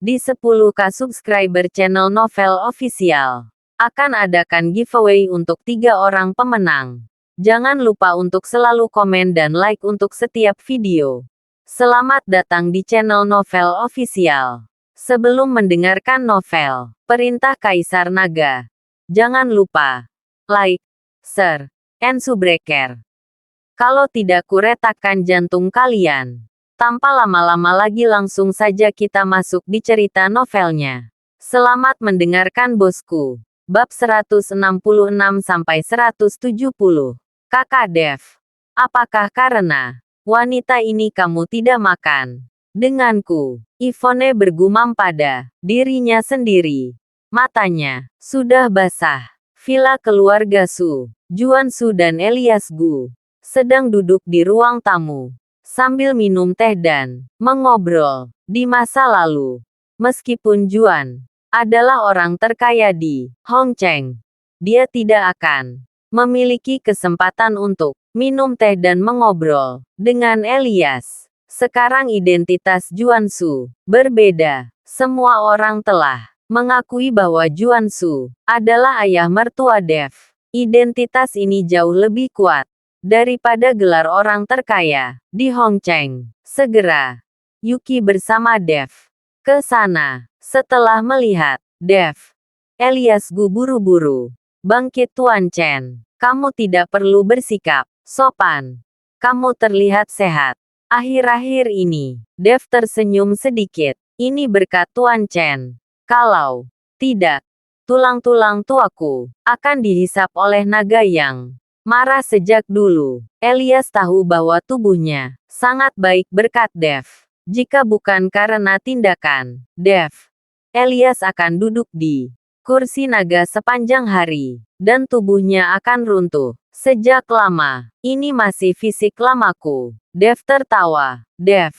Di 10K subscriber channel Novel Official, akan adakan giveaway untuk 3 orang pemenang. Jangan lupa untuk selalu komen dan like untuk setiap video. Selamat datang di channel Novel Official. Sebelum mendengarkan novel, Perintah Kaisar Naga, jangan lupa like, share, and subscribe. Kalau tidak kuretakkan jantung kalian. Tanpa lama-lama lagi langsung saja kita masuk di cerita novelnya. Selamat mendengarkan bosku. Bab 166-170. Kakak Dev. Apakah karena wanita ini kamu tidak makan denganku? Yvonne bergumam pada dirinya sendiri. Matanya sudah basah. Villa keluarga Su, Juan Su dan Elias Gu sedang duduk di ruang tamu sambil minum teh dan mengobrol di masa lalu. Meskipun Juan adalah orang terkaya di Hongcheng, dia tidak akan memiliki kesempatan untuk minum teh dan mengobrol dengan Elias. Sekarang identitas Juan Su berbeda. Semua orang telah mengakui bahwa Juan Su adalah ayah mertua Dev. Identitas ini jauh lebih kuat daripada gelar orang terkaya di Hongcheng. Segera, Yuki bersama Dev ke sana. Setelah melihat Dev, Elias Gu buru-buru bangkit. Tuan Chen, kamu tidak perlu bersikap sopan. Kamu terlihat sehat. Akhir-akhir ini, Dev tersenyum sedikit. Ini berkat Tuan Chen. Kalau tidak, tulang-tulang tuaku akan dihisap oleh naga yang marah sejak dulu. Elias tahu bahwa tubuhnya sangat baik berkat Dev. Jika bukan karena tindakan Dev, Elias akan duduk di kursi naga sepanjang hari, dan tubuhnya akan runtuh sejak lama. Ini masih fisik lamaku. Dev tertawa. Dev,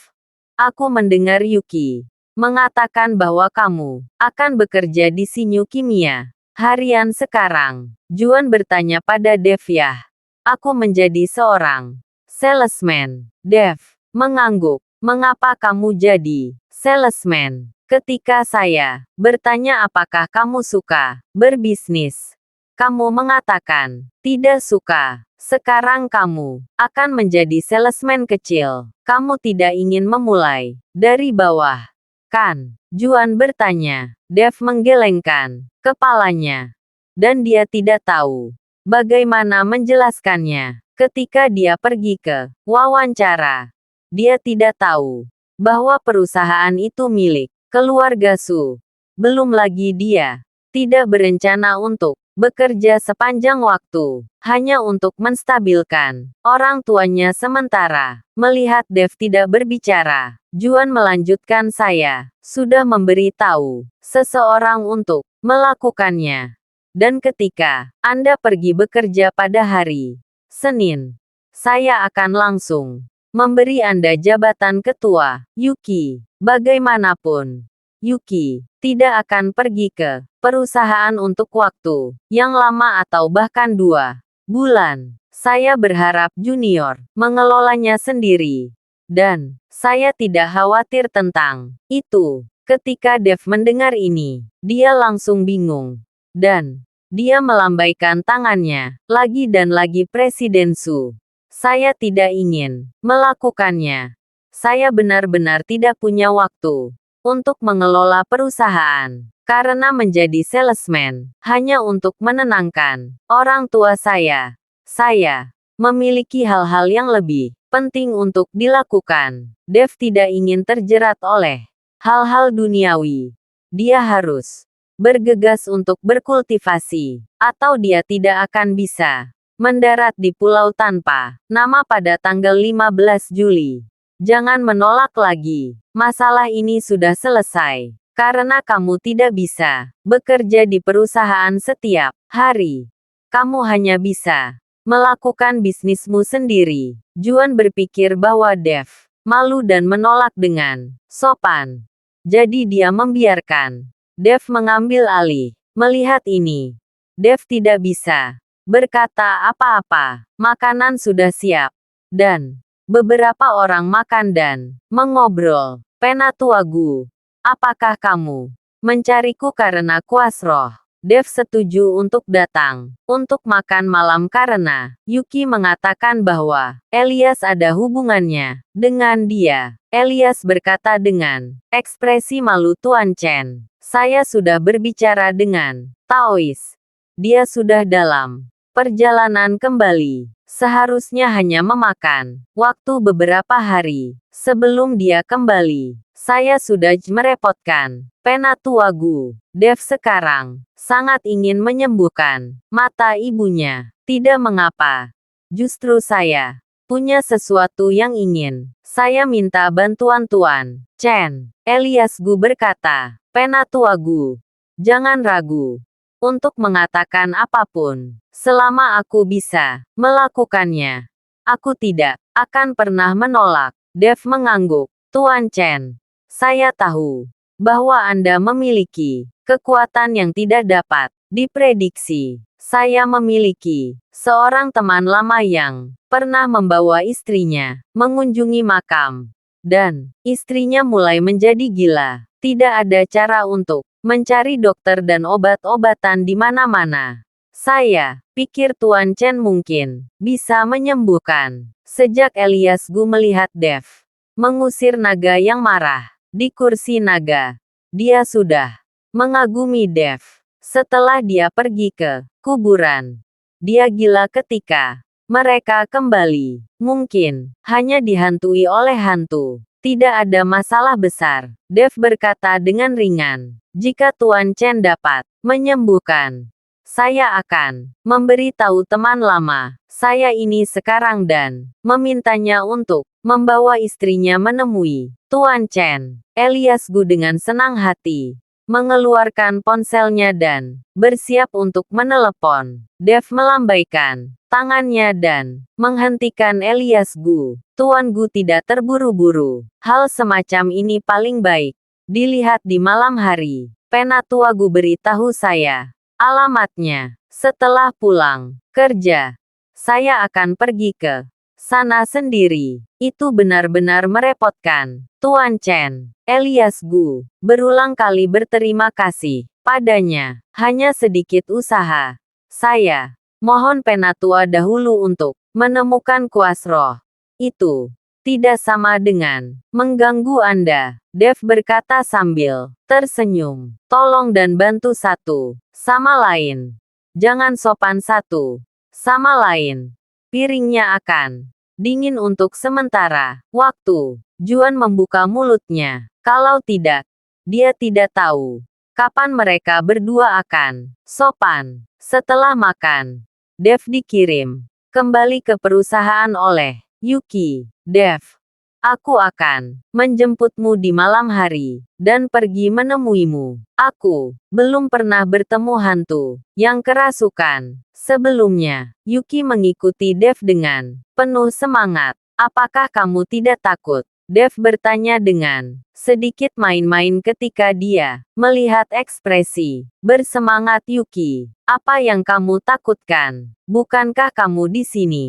aku mendengar Yuki mengatakan bahwa kamu akan bekerja di Sinyu Kimia harian sekarang. Juan bertanya pada Dev. Ya, aku menjadi seorang salesman. Dev mengangguk. Mengapa kamu jadi salesman? Ketika saya bertanya apakah kamu suka berbisnis, kamu mengatakan tidak suka. Sekarang kamu akan menjadi salesman kecil. Kamu tidak ingin memulai dari bawah, kan? Juan bertanya. Dev menggelengkan kepalanya, dan dia tidak tahu bagaimana menjelaskannya. Ketika dia pergi ke wawancara, dia tidak tahu bahwa perusahaan itu milik keluarga Su. Belum lagi dia tidak berencana untuk bekerja sepanjang waktu hanya untuk menstabilkan orang tuanya. Sementara melihat Dev tidak berbicara, Juan melanjutkan, saya sudah memberi tahu seseorang untuk melakukannya. Dan ketika Anda pergi bekerja pada hari Senin, saya akan langsung memberi Anda jabatan ketua. Yuki, bagaimanapun, Yuki tidak akan pergi ke perusahaan untuk waktu yang lama atau bahkan 2 bulan. Saya berharap Junior mengelolanya sendiri. Dan saya tidak khawatir tentang itu. Ketika Dev mendengar ini, dia langsung bingung. Dan dia melambaikan tangannya lagi dan lagi. Presiden Su, saya tidak ingin melakukannya. Saya benar-benar tidak punya waktu untuk mengelola perusahaan. Karena menjadi salesman hanya untuk menenangkan orang tua saya. Saya memiliki hal-hal yang lebih penting untuk dilakukan. Dev tidak ingin terjerat oleh hal-hal duniawi. Dia harus bergegas untuk berkultivasi, atau dia tidak akan bisa mendarat di pulau tanpa nama pada tanggal 15 Juli. Jangan menolak lagi. Masalah ini sudah selesai. Karena kamu tidak bisa bekerja di perusahaan setiap hari. Kamu hanya bisa melakukan bisnismu sendiri. Juan berpikir bahwa Dev malu dan menolak dengan sopan. Jadi dia membiarkan Dev mengambil alih. Melihat ini, Dev tidak bisa berkata apa-apa. Makanan sudah siap. Dan beberapa orang makan dan mengobrol. Penatua Gu Apakah kamu mencariku karena kuas roh? Dev setuju untuk datang untuk makan malam karena Yuki mengatakan bahwa Elias ada hubungannya dengan dia. Elias berkata dengan ekspresi malu, Tuan Chen. Saya sudah berbicara dengan Taois. Dia sudah dalam perjalanan kembali. Seharusnya hanya memakan waktu beberapa hari sebelum dia kembali. Saya sudah merepotkan Penatua-gu. Dev sekarang sangat ingin menyembuhkan mata ibunya. Tidak mengapa. Justru saya punya sesuatu yang ingin saya minta bantuan Tuan Chen. Elias Gu berkata, Penatua-gu, jangan ragu untuk mengatakan apapun. Selama aku bisa melakukannya, aku tidak akan pernah menolak. Dev mengangguk. Tuan Chen, saya tahu bahwa Anda memiliki kekuatan yang tidak dapat diprediksi. Saya memiliki seorang teman lama yang pernah membawa istrinya mengunjungi makam, dan istrinya mulai menjadi gila. Tidak ada cara untuk mencari dokter dan obat-obatan di mana-mana. Saya pikir Tuan Chen mungkin bisa menyembuhkan. Sejak Elias Gu melihat Dev mengusir naga yang marah di kursi naga, dia sudah mengagumi Dev. Setelah dia pergi ke kuburan, dia gila ketika mereka kembali. Mungkin hanya dihantui oleh hantu. Tidak ada masalah besar. Dev berkata dengan ringan. Jika Tuan Chen dapat menyembuhkan, saya akan memberi tahu teman lama saya ini sekarang dan memintanya untuk membawa istrinya menemui Tuan Chen. Elias Gu dengan senang hati mengeluarkan ponselnya dan bersiap untuk menelepon. Dev melambaikan tangannya dan menghentikan Elias Gu. Tuan Gu tidak terburu-buru. Hal semacam ini paling baik dilihat di malam hari. Penatua Gu beritahu saya alamatnya. Setelah pulang kerja, saya akan pergi ke sana sendiri. Itu benar-benar merepotkan. Tuan Chen, Elias Gu berulang kali berterima kasih padanya. Hanya sedikit usaha. Saya mohon Penatua dahulu untuk menemukan kuas roh. Itu tidak sama dengan mengganggu Anda. Dev berkata sambil tersenyum. Tolong dan bantu satu sama lain. Jangan sopan satu sama lain. Piringnya akan dingin untuk sementara waktu. Juan membuka mulutnya. Kalau tidak, dia tidak tahu kapan mereka berdua akan sopan. Setelah makan, Dev dikirim kembali ke perusahaan oleh Yuki. Dev, aku akan menjemputmu di malam hari dan pergi menemuimu. Aku belum pernah bertemu hantu yang kerasukan sebelumnya. Yuki mengikuti Dev dengan penuh semangat. Apakah kamu tidak takut? Dev bertanya dengan sedikit main-main ketika dia melihat ekspresi bersemangat Yuki. Apa yang kamu takutkan? Bukankah kamu di sini?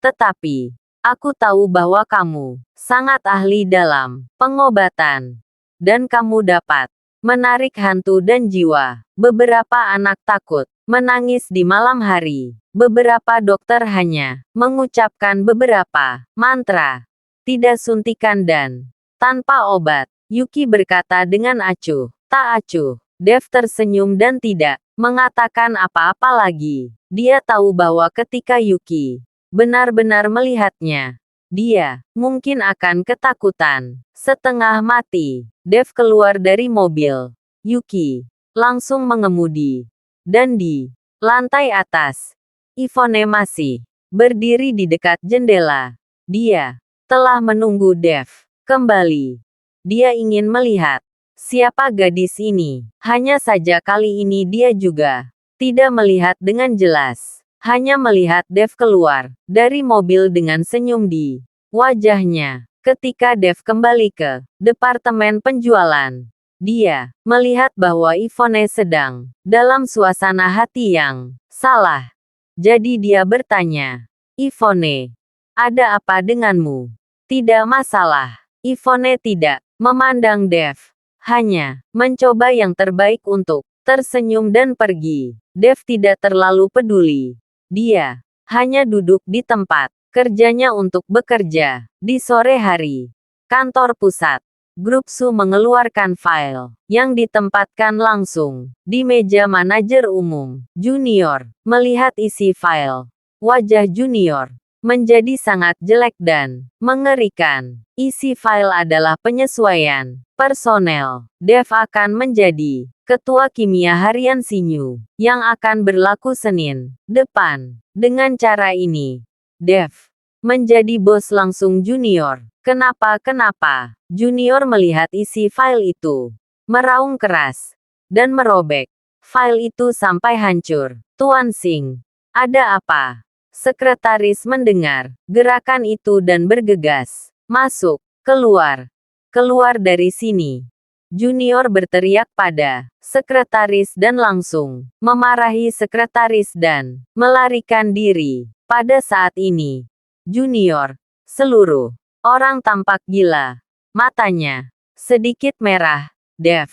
Tetapi aku tahu bahwa kamu sangat ahli dalam pengobatan, dan kamu dapat menarik hantu dan jiwa. Beberapa anak takut menangis di malam hari. Beberapa dokter hanya mengucapkan beberapa mantra, tidak suntikan dan tanpa obat. Yuki berkata dengan acuh. Tak acuh. Dev tersenyum dan tidak mengatakan apa-apa lagi. Dia tahu bahwa ketika Yuki benar-benar melihatnya, dia mungkin akan ketakutan. Setengah mati, Dev keluar dari mobil. Yuki langsung mengemudi. Dan di lantai atas, Yvonne masih berdiri di dekat jendela. Dia telah menunggu Dev kembali. Dia ingin melihat siapa gadis ini. Hanya saja kali ini dia juga tidak melihat dengan jelas. Hanya melihat Dev keluar dari mobil dengan senyum di wajahnya. Ketika Dev kembali ke departemen penjualan, dia melihat bahwa Yvonne sedang dalam suasana hati yang salah. Jadi dia bertanya, Yvonne, ada apa denganmu? Tidak masalah. Yvonne tidak memandang Dev. Hanya mencoba yang terbaik untuk tersenyum dan pergi. Dev tidak terlalu peduli. Dia hanya duduk di tempat kerjanya untuk bekerja. Di sore hari, kantor pusat, Grup Su mengeluarkan file yang ditempatkan langsung di meja manajer umum. Junior melihat isi file. Wajah Junior menjadi sangat jelek dan mengerikan. Isi file adalah penyesuaian personel. Dev akan menjadi Ketua Kimia Harian Sinyu yang akan berlaku Senin depan. Dengan cara ini, Dev menjadi bos langsung Junior. Kenapa? Junior melihat isi file itu, meraung keras, dan merobek file itu sampai hancur. Tuan Singh, ada apa? Sekretaris mendengar gerakan itu dan bergegas. Masuk, keluar dari sini. Junior berteriak pada sekretaris dan langsung memarahi sekretaris dan melarikan diri. Pada saat ini, Junior, seluruh orang tampak gila. Matanya sedikit merah. Dev,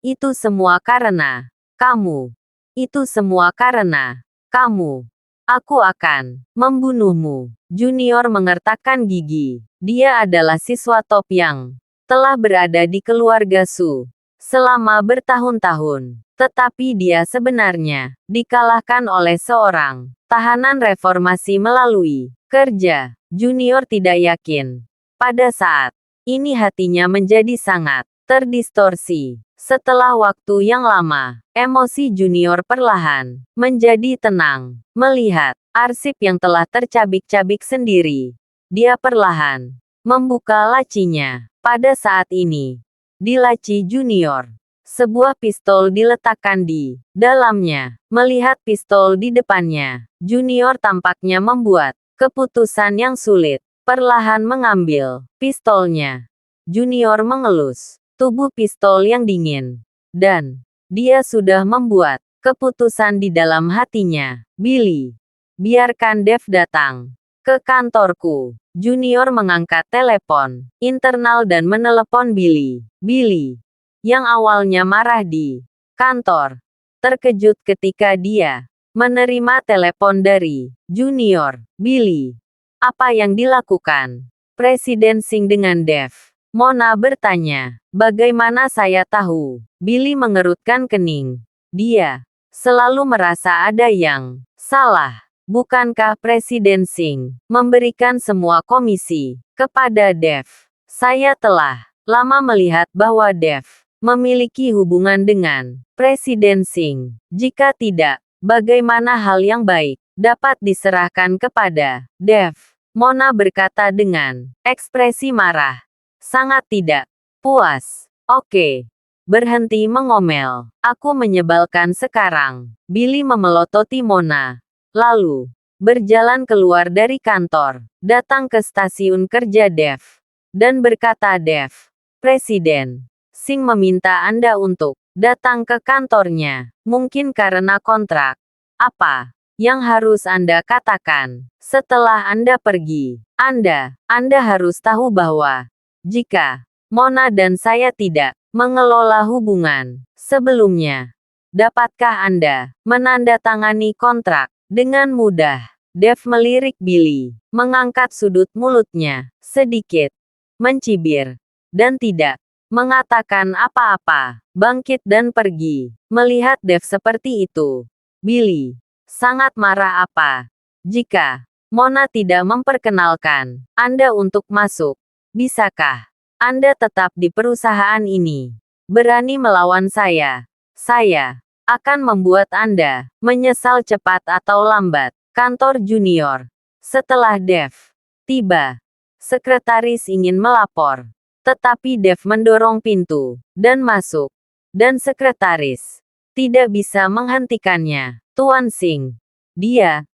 itu semua karena kamu. Itu semua karena kamu. Aku akan membunuhmu. Junior mengertakkan gigi. Dia adalah siswa top yang telah berada di keluarga Su selama bertahun-tahun. Tetapi dia sebenarnya dikalahkan oleh seorang tahanan reformasi melalui kerja. Junior tidak yakin. Pada saat ini hatinya menjadi sangat terdistorsi. Setelah waktu yang lama, emosi Junior perlahan menjadi tenang. Melihat arsip yang telah tercabik-cabik sendiri, dia perlahan membuka lacinya. Pada saat ini, di laci Junior, sebuah pistol diletakkan di dalamnya. Melihat pistol di depannya, Junior tampaknya membuat keputusan yang sulit. Perlahan mengambil pistolnya. Junior mengelus tubuh pistol yang dingin. Dan dia sudah membuat keputusan di dalam hatinya. Billy, biarkan Dev datang ke kantorku. Junior mengangkat telepon internal dan menelepon Billy. Billy, yang awalnya marah di kantor, terkejut ketika dia menerima telepon dari Junior. Billy, apa yang dilakukan Presiden Singh dengan Dev? Mona bertanya. Bagaimana saya tahu? Billy mengerutkan kening. Dia selalu merasa ada yang salah. Bukankah Presiden Singh memberikan semua komisi kepada Dev? Saya telah lama melihat bahwa Dev memiliki hubungan dengan Presiden Singh. Jika tidak, bagaimana hal yang baik dapat diserahkan kepada Dev? Mona berkata dengan ekspresi marah. Sangat tidak puas. Oke. Berhenti mengomel. Aku menyebalkan sekarang. Billy memelototi Mona. Lalu, berjalan keluar dari kantor. Datang ke stasiun kerja Dev. Dan berkata Dev. Presiden Singh meminta Anda untuk datang ke kantornya. Mungkin karena kontrak. Apa yang harus Anda katakan? Setelah Anda pergi, Anda harus tahu bahwa jika Mona dan saya tidak mengelola hubungan sebelumnya, dapatkah Anda menandatangani kontrak dengan mudah? Dev melirik Billy, mengangkat sudut mulutnya sedikit, mencibir, dan tidak mengatakan apa-apa, bangkit dan pergi. Melihat Dev seperti itu, Billy sangat marah. Apa jika Mona tidak memperkenalkan Anda untuk masuk? Bisakah Anda tetap di perusahaan ini? Berani melawan saya? Saya akan membuat Anda menyesal cepat atau lambat. Kantor Junior. Setelah Dev tiba, sekretaris ingin melapor. Tetapi Dev mendorong pintu dan masuk. Dan sekretaris tidak bisa menghentikannya. Tuan Singh. Dia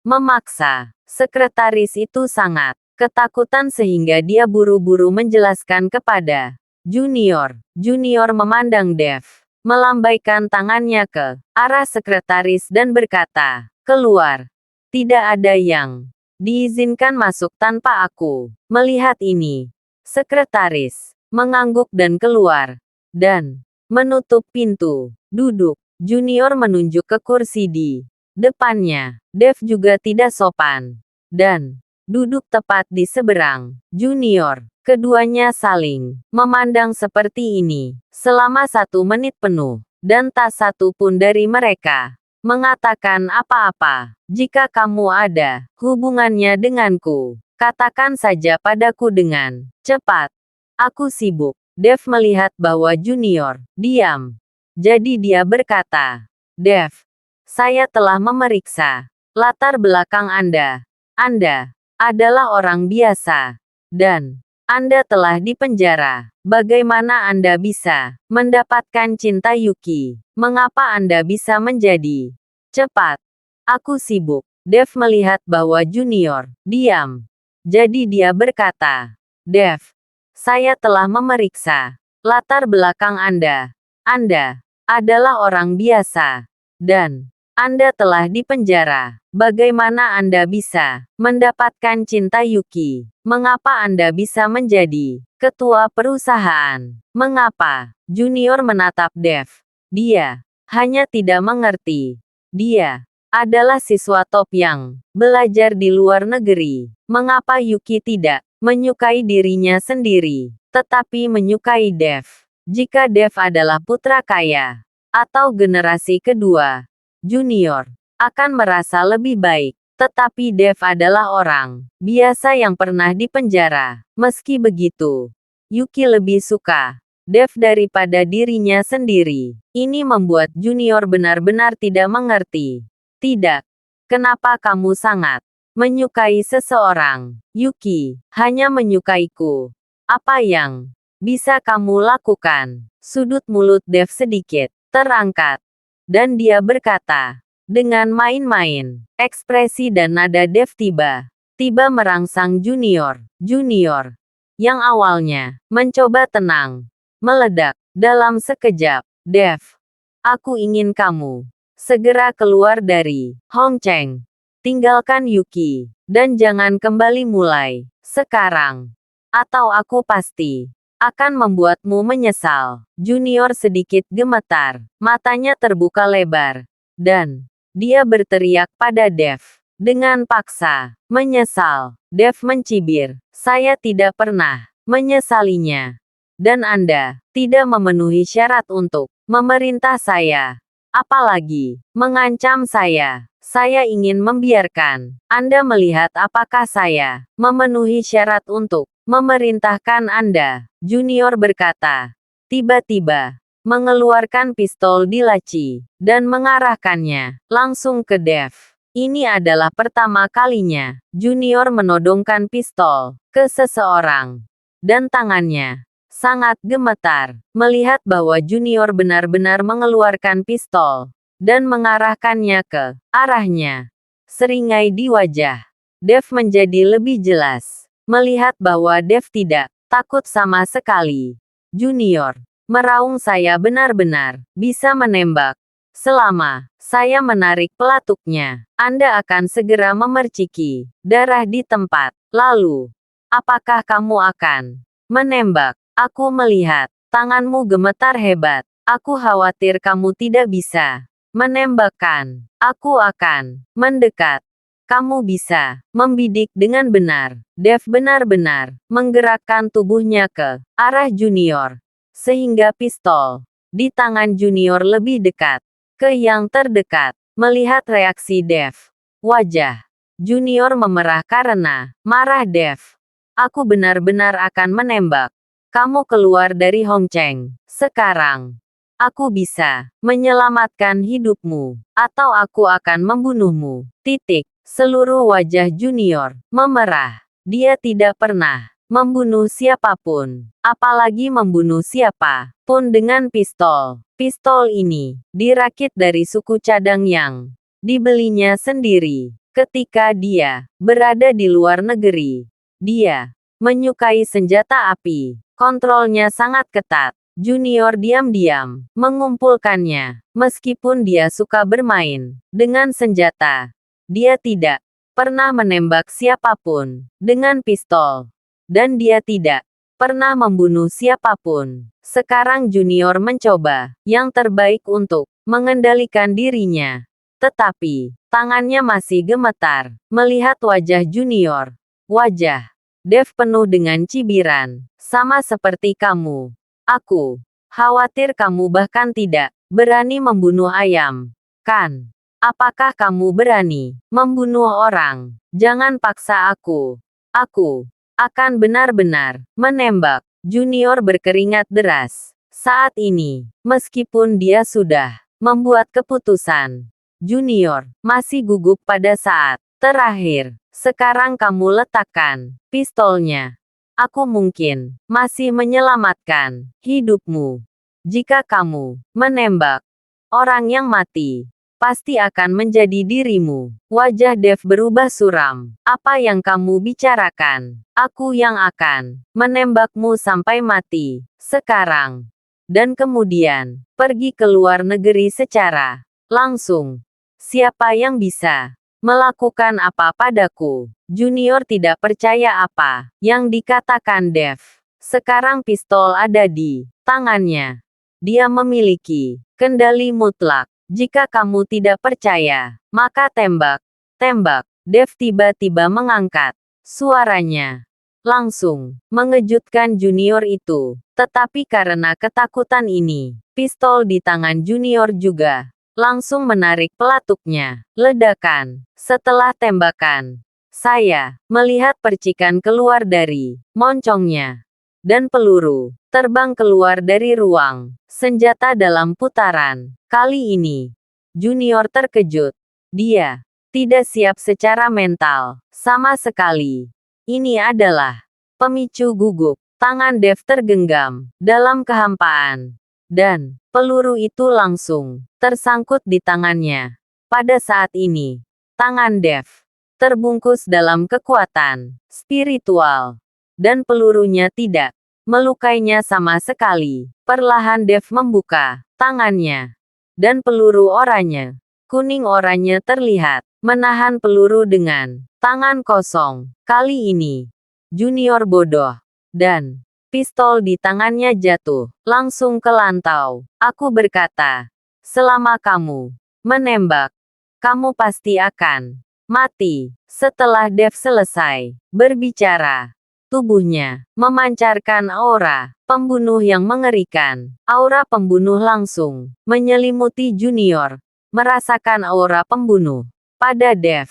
memaksa. Sekretaris itu sangat ketakutan sehingga dia buru-buru menjelaskan kepada Junior. Junior memandang Dev, melambaikan tangannya ke arah sekretaris dan berkata, keluar. Tidak ada yang diizinkan masuk tanpa aku. Melihat ini, sekretaris mengangguk dan keluar. dan menutup pintu. Duduk. Junior menunjuk ke kursi di depannya. Dev juga tidak sopan. Dan duduk tepat di seberang Junior. Keduanya saling memandang seperti ini selama 1 menit penuh. Dan tak satu pun dari mereka mengatakan apa-apa. Jika kamu ada hubungannya denganku, katakan saja padaku dengan cepat. Aku sibuk. Dev melihat bahwa Junior diam. Jadi dia berkata, Dev, saya telah memeriksa latar belakang Anda. Anda adalah orang biasa. Dan Anda telah dipenjara. Bagaimana Anda bisa mendapatkan cinta Yuki? Mengapa Anda bisa menjadi cepat? Aku sibuk. Dev melihat bahwa Junior diam. Jadi dia berkata, Dev, saya telah memeriksa latar belakang Anda. Anda adalah orang biasa. Dan Anda telah dipenjara. Bagaimana Anda bisa mendapatkan cinta Yuki? Mengapa Anda bisa menjadi ketua perusahaan? Mengapa? Junior menatap Dev. Dia hanya tidak mengerti. Dia adalah siswa top yang belajar di luar negeri. Mengapa Yuki tidak menyukai dirinya sendiri, tetapi menyukai Dev? Jika Dev adalah putra kaya atau generasi kedua, Junior akan merasa lebih baik. Tetapi Dev adalah orang biasa yang pernah dipenjara. Meski begitu, Yuki lebih suka Dev daripada dirinya sendiri. Ini membuat Junior benar-benar tidak mengerti. Tidak. Kenapa kamu sangat menyukai seseorang? Yuki hanya menyukaiku. Apa yang bisa kamu lakukan? Sudut mulut Dev sedikit terangkat. Dan dia berkata, dengan main-main, ekspresi dan nada Dev tiba merangsang Junior. Junior, yang awalnya mencoba tenang, meledak dalam sekejap. Dev, aku ingin kamu segera keluar dari Hongcheng. Tinggalkan Yuki, dan jangan kembali mulai sekarang. Atau aku pasti akan membuatmu menyesal. Junior sedikit gemetar, matanya terbuka lebar. Dan dia berteriak pada Dev. Dengan paksa. Menyesal. Dev mencibir. Saya tidak pernah menyesalinya. Dan Anda tidak memenuhi syarat untuk memerintah saya. Apalagi mengancam saya. Saya ingin membiarkan Anda melihat apakah saya memenuhi syarat untuk memerintahkan Anda. Junior berkata. Tiba-tiba mengeluarkan pistol di laci, dan mengarahkannya langsung ke Dev. Ini adalah pertama kalinya Junior menodongkan pistol ke seseorang. Dan tangannya sangat gemetar, melihat bahwa Junior benar-benar mengeluarkan pistol, dan mengarahkannya ke arahnya. Seringai di wajah Dev menjadi lebih jelas, melihat bahwa Dev tidak takut sama sekali. Junior meraung, saya benar-benar bisa menembak. Selama saya menarik pelatuknya, Anda akan segera memerciki darah di tempat. Lalu, apakah kamu akan menembak? Aku melihat tanganmu gemetar hebat. Aku khawatir kamu tidak bisa menembakkan. Aku akan mendekat. Kamu bisa membidik dengan benar. Dev benar-benar menggerakkan tubuhnya ke arah Junior, sehingga pistol di tangan Junior lebih dekat ke yang terdekat. Melihat reaksi Dev, wajah Junior memerah karena marah. Dev, aku benar-benar akan menembak. Kamu keluar dari Hongcheng sekarang. Aku bisa menyelamatkan hidupmu, atau aku akan membunuhmu. Titik. Seluruh wajah Junior memerah. Dia tidak pernah membunuh siapapun, apalagi membunuh siapa pun dengan pistol. Pistol ini dirakit dari suku cadang yang dibelinya sendiri. Ketika dia berada di luar negeri, dia menyukai senjata api. Kontrolnya sangat ketat. Junior diam-diam mengumpulkannya. Meskipun dia suka bermain dengan senjata, dia tidak pernah menembak siapapun dengan pistol. Dan dia tidak pernah membunuh siapapun. Sekarang Junior mencoba yang terbaik untuk mengendalikan dirinya. Tetapi, tangannya masih gemetar melihat wajah Junior. Wajah Dev penuh dengan cibiran. Sama seperti kamu. Aku khawatir kamu bahkan tidak berani membunuh ayam. Kan? Apakah kamu berani membunuh orang? Jangan paksa aku. Aku akan benar-benar menembak. Junior berkeringat deras. Saat ini, meskipun dia sudah membuat keputusan, Junior masih gugup pada saat terakhir. Sekarang kamu letakkan pistolnya. Aku mungkin masih menyelamatkan hidupmu. Jika kamu menembak orang yang mati, pasti akan menjadi dirimu. Wajah Dev berubah suram. Apa yang kamu bicarakan? Aku yang akan menembakmu sampai mati. Sekarang. Dan kemudian, pergi ke luar negeri secara langsung. Siapa yang bisa melakukan apa padaku? Junior tidak percaya apa yang dikatakan Dev. Sekarang pistol ada di tangannya. Dia memiliki kendali mutlak. Jika kamu tidak percaya, maka tembak. Tembak. Dev tiba-tiba mengangkat suaranya. Langsung mengejutkan Junior itu. Tetapi karena ketakutan ini, pistol di tangan Junior juga langsung menarik pelatuknya. Ledakan. Setelah tembakan, saya melihat percikan keluar dari moncongnya. Dan peluru terbang keluar dari ruang senjata dalam putaran. Kali ini, Junior terkejut. Dia tidak siap secara mental sama sekali. Ini adalah pemicu gugup. Tangan Dev tergenggam dalam kehampaan. Dan peluru itu langsung tersangkut di tangannya. Pada saat ini, tangan Dev terbungkus dalam kekuatan spiritual. Dan pelurunya tidak melukainya sama sekali. Perlahan Dev membuka tangannya. Dan peluru oranye, kuning oranye terlihat, menahan peluru dengan tangan kosong. Kali ini, Junior bodoh. Dan pistol di tangannya jatuh, langsung ke lantau. Aku berkata, selama kamu menembak, kamu pasti akan mati. Setelah Dev selesai berbicara, tubuhnya memancarkan aura pembunuh yang mengerikan. Aura pembunuh langsung menyelimuti Junior. Merasakan aura pembunuh pada Dev.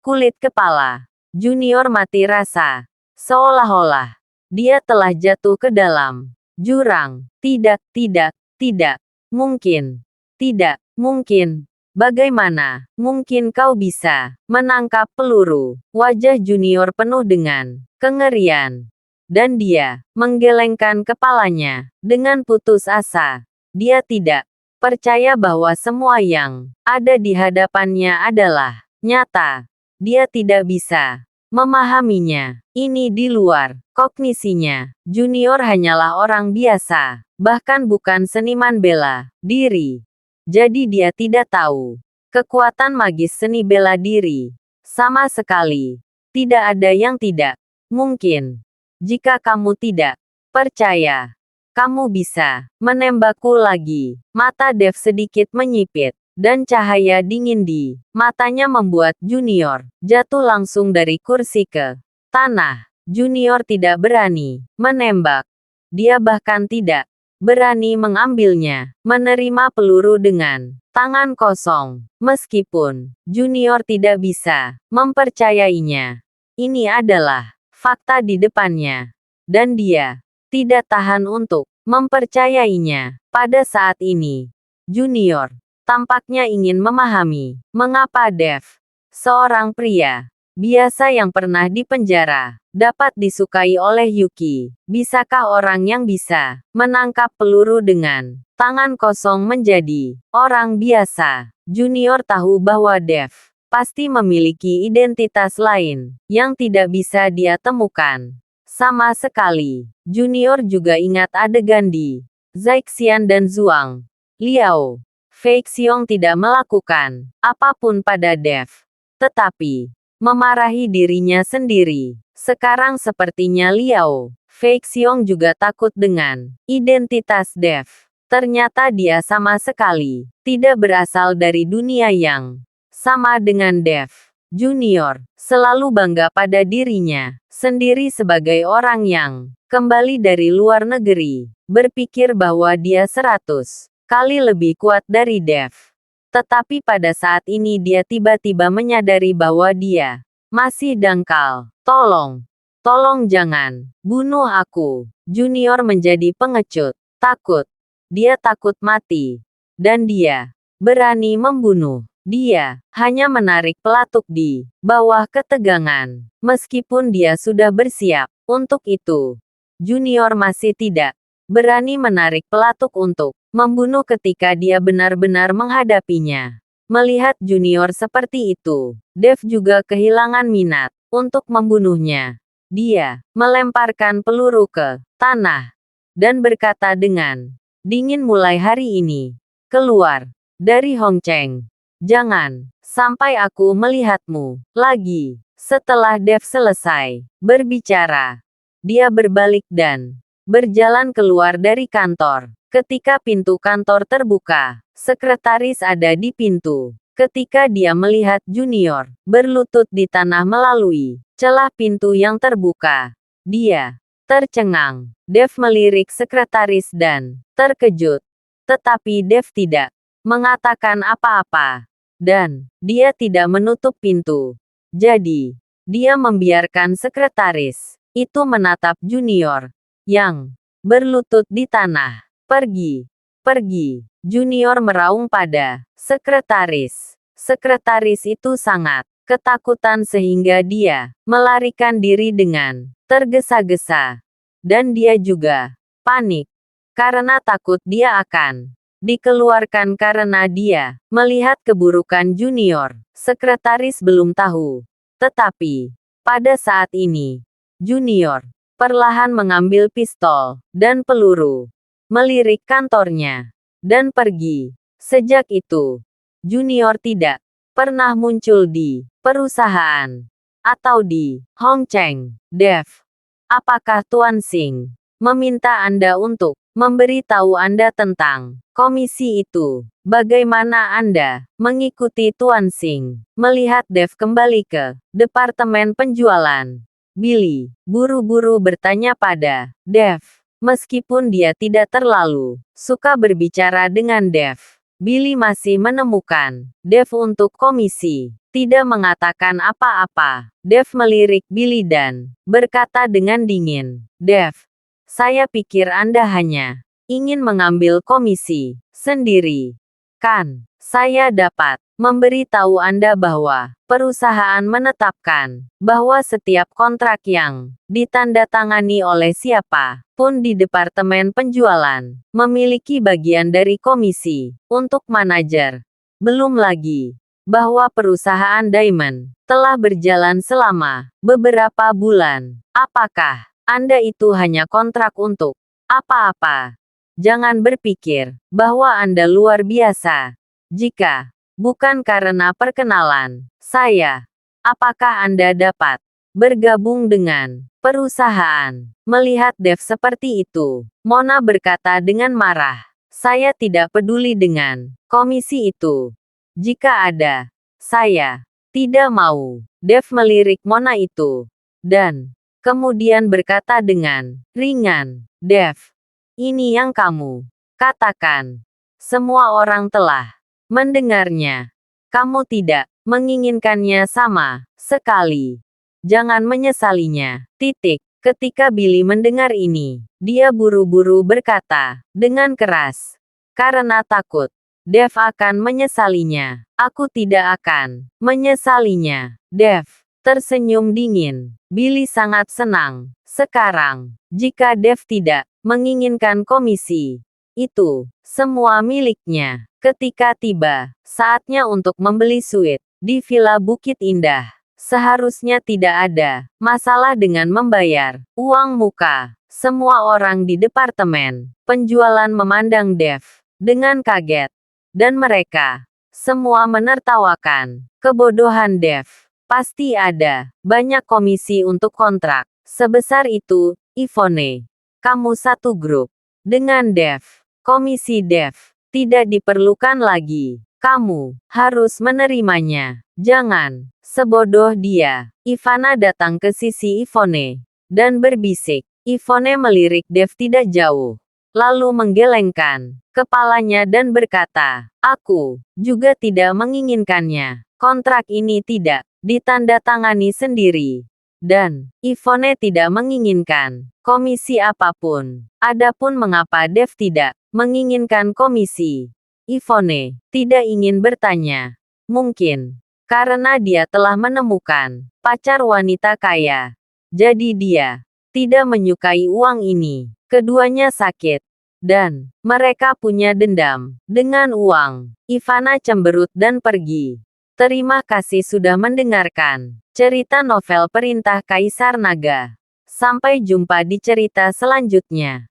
Kulit kepala Junior mati rasa. Seolah-olah dia telah jatuh ke dalam jurang. Tidak, tidak, tidak. Mungkin. Tidak, mungkin. Bagaimana mungkin kau bisa menangkap peluru? Wajah Junior penuh dengan kengerian. Dan dia menggelengkan kepalanya dengan putus asa. Dia tidak percaya bahwa semua yang ada di hadapannya adalah nyata. Dia tidak bisa memahaminya. Ini di luar kognisinya. Junior hanyalah orang biasa, bahkan bukan seniman bela diri. Jadi dia tidak tahu kekuatan magis seni bela diri. Sama sekali. Tidak ada yang tidak mungkin. Jika kamu tidak percaya, kamu bisa menembakku lagi. Mata Dev sedikit menyipit. Dan cahaya dingin di matanya membuat Junior jatuh langsung dari kursi ke tanah. Junior tidak berani menembak. Dia bahkan tidak berani mengambilnya, menerima peluru dengan tangan kosong. Meskipun Junior tidak bisa mempercayainya. Ini adalah fakta di depannya. Dan dia tidak tahan untuk mempercayainya. Pada saat ini, Junior tampaknya ingin memahami mengapa Dev, seorang pria biasa yang pernah dipenjara, dapat disukai oleh Yuki. Bisakah orang yang bisa menangkap peluru dengan tangan kosong menjadi orang biasa? Junior tahu bahwa Dev pasti memiliki identitas lain yang tidak bisa dia temukan. Sama sekali, Junior juga ingat adegan di Zaixian dan Zhuang Liao. Fei Xiong tidak melakukan apapun pada Dev, tetapi memarahi dirinya sendiri. Sekarang sepertinya Liao Fei Xiong juga takut dengan identitas Dev. Ternyata dia sama sekali tidak berasal dari dunia yang sama dengan Dev. Junior selalu bangga pada dirinya sendiri sebagai orang yang kembali dari luar negeri, berpikir bahwa dia 100 kali lebih kuat dari Dev. Tetapi pada saat ini dia tiba-tiba menyadari bahwa dia masih dangkal. Tolong jangan bunuh aku. Junior menjadi pengecut, takut. Dia takut mati. Dan dia berani membunuh. Dia hanya menarik pelatuk di bawah ketegangan. Meskipun dia sudah bersiap untuk itu, Junior masih tidak berani menarik pelatuk untuk membunuh ketika dia benar-benar menghadapinya. Melihat Junior seperti itu, Dev juga kehilangan minat untuk membunuhnya. Dia melemparkan peluru ke tanah dan berkata dengan dingin, mulai hari ini, keluar dari Hong Cheng. Jangan sampai aku melihatmu lagi. Setelah Dev selesai berbicara, dia berbalik dan berjalan keluar dari kantor. Ketika pintu kantor terbuka, sekretaris ada di pintu. Ketika dia melihat Junior berlutut di tanah melalui celah pintu yang terbuka, dia tercengang. Dev melirik sekretaris dan terkejut. Tetapi Dev tidak mengatakan apa-apa. Dan dia tidak menutup pintu. Jadi, dia membiarkan sekretaris itu menatap Junior yang berlutut di tanah. Pergi. Junior meraung pada sekretaris. Sekretaris itu sangat ketakutan sehingga dia melarikan diri dengan tergesa-gesa. Dan dia juga panik karena takut dia akan dikeluarkan karena dia melihat keburukan Junior. Sekretaris belum tahu. Tetapi pada saat ini, Junior perlahan mengambil pistol dan peluru, melirik kantornya, dan pergi. Sejak itu, Junior tidak pernah muncul di perusahaan atau di Hong Cheng. Dev, apakah Tuan Xing meminta Anda untuk memberitahu Anda tentang komisi itu? Bagaimana Anda mengikuti Tuan Xing? Melihat Dev kembali ke departemen penjualan, Billy buru-buru bertanya pada Dev. Meskipun dia tidak terlalu suka berbicara dengan Dev, Billy masih menemukan Dev untuk komisi. Tidak mengatakan apa-apa, Dev melirik Billy dan berkata dengan dingin, Dev, saya pikir Anda hanya ingin mengambil komisi sendiri. Kan, saya dapat memberitahu Anda bahwa perusahaan menetapkan bahwa setiap kontrak yang ditandatangani oleh siapa pun di departemen penjualan memiliki bagian dari komisi untuk manajer. Belum lagi bahwa perusahaan Diamond telah berjalan selama beberapa bulan. Apakah Anda itu hanya kontrak untuk apa-apa? Jangan berpikir bahwa Anda luar biasa. Jika bukan karena perkenalan saya, apakah Anda dapat bergabung dengan perusahaan? Melihat Dev seperti itu, Mona berkata dengan marah, saya tidak peduli dengan komisi itu. Jika ada, saya tidak mau. Dev melirik Mona itu, dan kemudian berkata dengan ringan, Dev, ini yang kamu katakan. Semua orang telah mendengarnya. Kamu tidak menginginkannya sama sekali. Jangan menyesalinya. Titik. Ketika Billy mendengar ini, dia buru-buru berkata dengan keras, karena takut Dev akan menyesalinya. Aku tidak akan menyesalinya. Dev tersenyum dingin. Billy sangat senang. Sekarang, jika Dev tidak menginginkan komisi itu semua miliknya. Ketika tiba saatnya untuk membeli suite di Villa Bukit Indah, seharusnya tidak ada masalah dengan membayar uang muka. Semua orang di departemen penjualan memandang Dev dengan kaget, dan mereka semua menertawakan kebodohan Dev. Pasti ada banyak komisi untuk kontrak sebesar itu. Ivone, kamu satu grup dengan Dev. Komisi Dev. Tidak diperlukan lagi. Kamu harus menerimanya. Jangan. Sebodoh dia. Ivana datang ke sisi Ivone dan berbisik. Ivone melirik Dev tidak jauh, lalu menggelengkan kepalanya dan berkata, aku juga tidak menginginkannya. Kontrak ini tidak ditandatangani sendiri. Dan Ivone tidak menginginkan komisi apapun. Adapun mengapa Dev tidak menginginkan komisi, Ivone tidak ingin bertanya. Mungkin karena dia telah menemukan pacar wanita kaya. Jadi dia tidak menyukai uang ini. Keduanya sakit. Dan mereka punya dendam dengan uang. Ivana cemberut dan pergi. Terima kasih sudah mendengarkan cerita novel Perintah Kaisar Naga. Sampai jumpa di cerita selanjutnya.